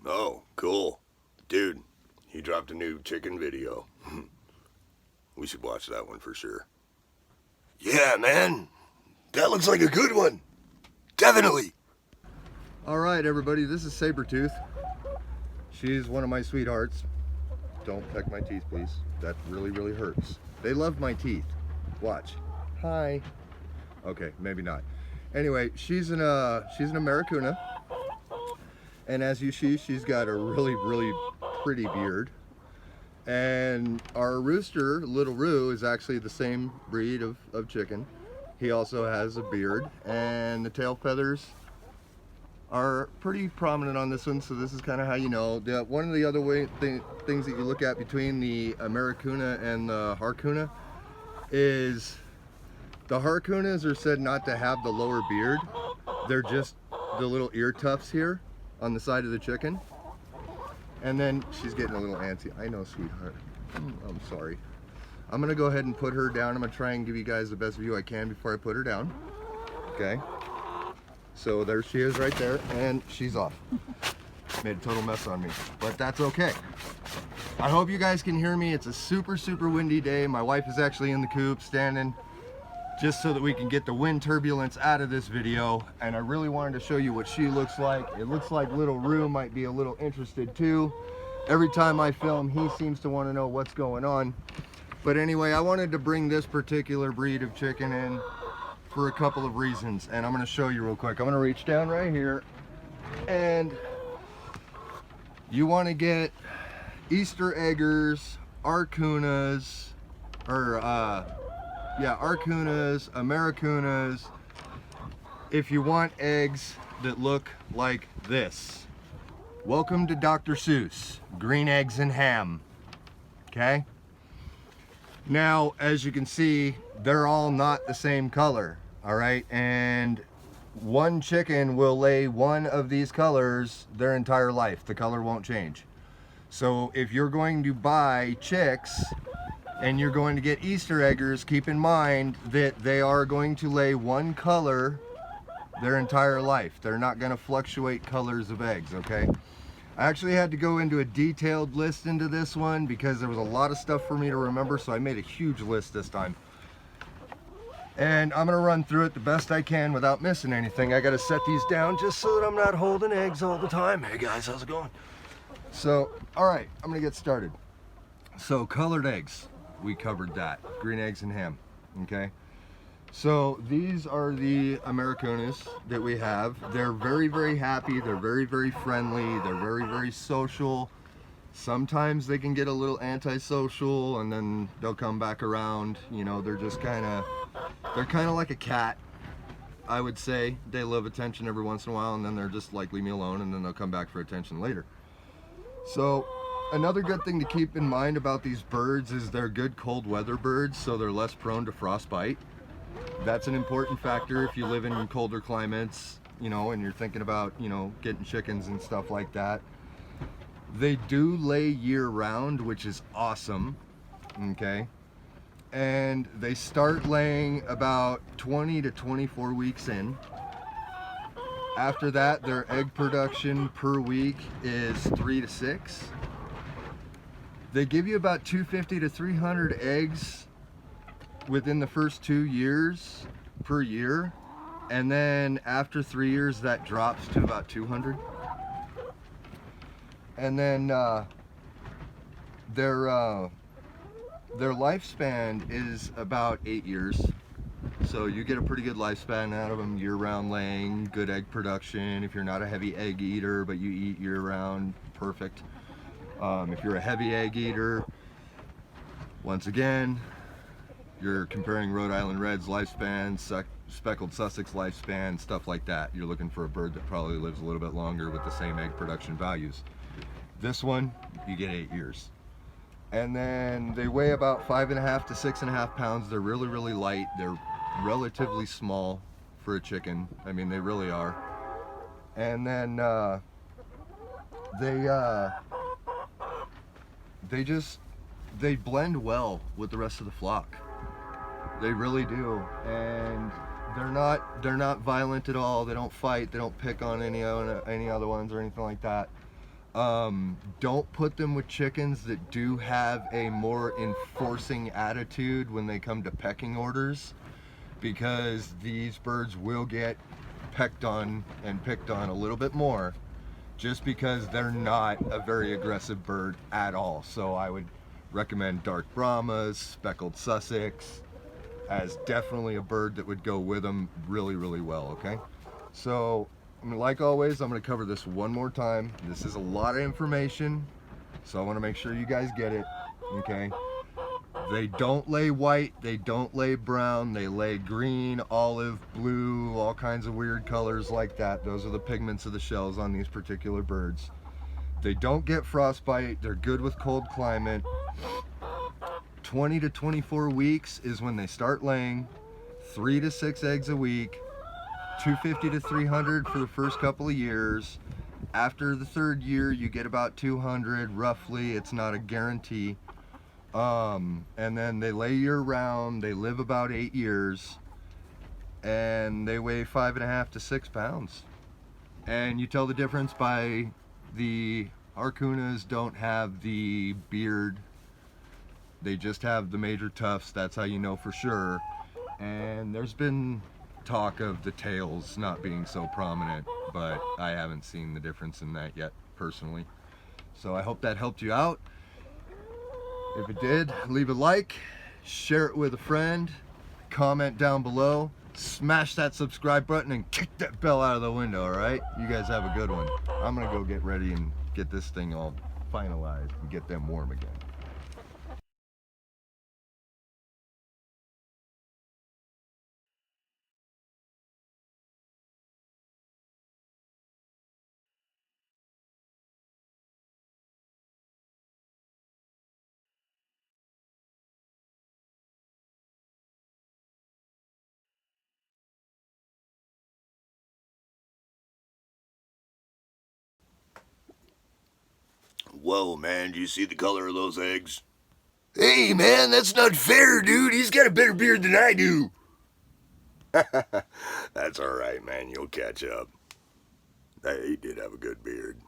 Oh, cool. Dude, he dropped a new chicken video. We should watch that one for sure. Yeah, man. That looks like a good one. Definitely. All right, everybody, this is Sabretooth. She's one of my sweethearts. Don't peck my teeth, please. That really, really hurts. They love my teeth. Watch. Hi. Okay, maybe not. Anyway, she's an Ameraucana. And as you see, she's got a really, really pretty beard. And our rooster, Little Roo, is actually the same breed of chicken. He also has a beard, and the tail feathers are pretty prominent on this one, so this is kind of how you know. One of the other things that you look at between the Ameraucana and the Araucana is the Araucanas are said not to have the lower beard. They're just the little ear tufts here on the side of the chicken. And then she's getting a little antsy. I know, sweetheart. I'm sorry. I'm gonna go ahead and put her down. I'm gonna try and give you guys the best view I can before I put her down. Okay. So there she is right there, and she's off. Made a total mess on me, but that's okay. I hope you guys can hear me. It's a super, super windy day. My wife is actually in the coop standing just so that we can get the wind turbulence out of this video. And I really wanted to show you what she looks like. It looks like Little Roo might be a little interested too. Every time I film, he seems to want to know what's going on. But anyway, I wanted to bring this particular breed of chicken in for a couple of reasons, and I'm going to show you real quick. I'm going to reach down right here, and you want to get Easter eggers, Araucanas, or Araucanas, Ameraucanas, if you want eggs that look like this. Welcome to Dr. Seuss, green eggs and ham, okay? Now, as you can see, they're all not the same color, all right? And one chicken will lay one of these colors their entire life. The color won't change. So if you're going to buy chicks and you're going to get Easter eggers, keep in mind that they are going to lay one color their entire life. They're not going to fluctuate colors of eggs, okay? I actually had to go into a detailed list into this one because there was a lot of stuff for me to remember, so I made a huge list this time. And I'm gonna run through it the best I can without missing anything. I gotta set these down just so that I'm not holding eggs all the time. Hey guys, how's it going? So, all right, I'm gonna get started. So, colored eggs, we covered that. Green eggs and ham, okay? So these are the Ameraucanas that we have. They're very, very happy. They're very, very friendly. They're very, very social. Sometimes they can get a little antisocial and then they'll come back around. You know, they're just they're kind of like a cat, I would say. They love attention every once in a while and then they're just like, leave me alone, and then they'll come back for attention later. So another good thing to keep in mind about these birds is they're good cold weather birds, so they're less prone to frostbite. That's an important factor if you live in colder climates, you know, and you're thinking about, you know, getting chickens and stuff like that. They do lay year round, which is awesome, okay? And they start laying about 20 to 24 weeks in. After that, their egg production per week is 3 to 6. They give you about 250 to 300 eggs within the first 2 years per year, and then after 3 years that drops to about 200. And then their lifespan is about 8 years, so you get a pretty good lifespan out of them. Year-round laying, good egg production. If you're not a heavy egg eater but you eat year-round, perfect. If you're a heavy egg eater, once again, you're comparing Rhode Island Red's lifespan, speckled Sussex lifespan, stuff like that. You're looking for a bird that probably lives a little bit longer with the same egg production values. This one, you get 8 years. And then they weigh about 5.5 to 6.5 pounds. They're really, really light. They're relatively small for a chicken. I mean, they really are. And then they blend well with the rest of the flock. They really do, and they're not violent at all. They don't fight. They don't pick on any other ones or anything like that. Don't put them with chickens that do have a more enforcing attitude when they come to pecking orders, because these birds will get pecked on and picked on a little bit more just because they're not a very aggressive bird at all. So I would recommend dark Brahmas, speckled Sussex as definitely a bird that would go with them really, really well, okay? So, like always, I'm gonna cover this one more time. This is a lot of information, so I wanna make sure you guys get it, okay? They don't lay white, they don't lay brown, they lay green, olive, blue, all kinds of weird colors like that. Those are the pigments of the shells on these particular birds. They don't get frostbite, they're good with cold climate. 20 to 24 weeks is when they start laying, 3 to 6 eggs a week, 250 to 300 for the first couple of years. After the third year, you get about 200 roughly, it's not a guarantee. And then they lay year round, they live about 8 years, and they weigh 5.5 to 6 pounds. And you tell the difference by the Araucanas don't have the beard, they just have the major tufts. That's how you know for sure. And there's been talk of the tails not being so prominent, but I haven't seen the difference in that yet personally. So I hope that helped you out. If it did, leave a like, share it with a friend, comment down below, smash that subscribe button, and kick that bell out of the window, all right? You guys have a good one. I'm gonna go get ready and get this thing all finalized and get them warm again. Whoa, man, do you see the color of those eggs? Hey, man, that's not fair, dude. He's got a better beard than I do. That's alright, man. You'll catch up. He did have a good beard.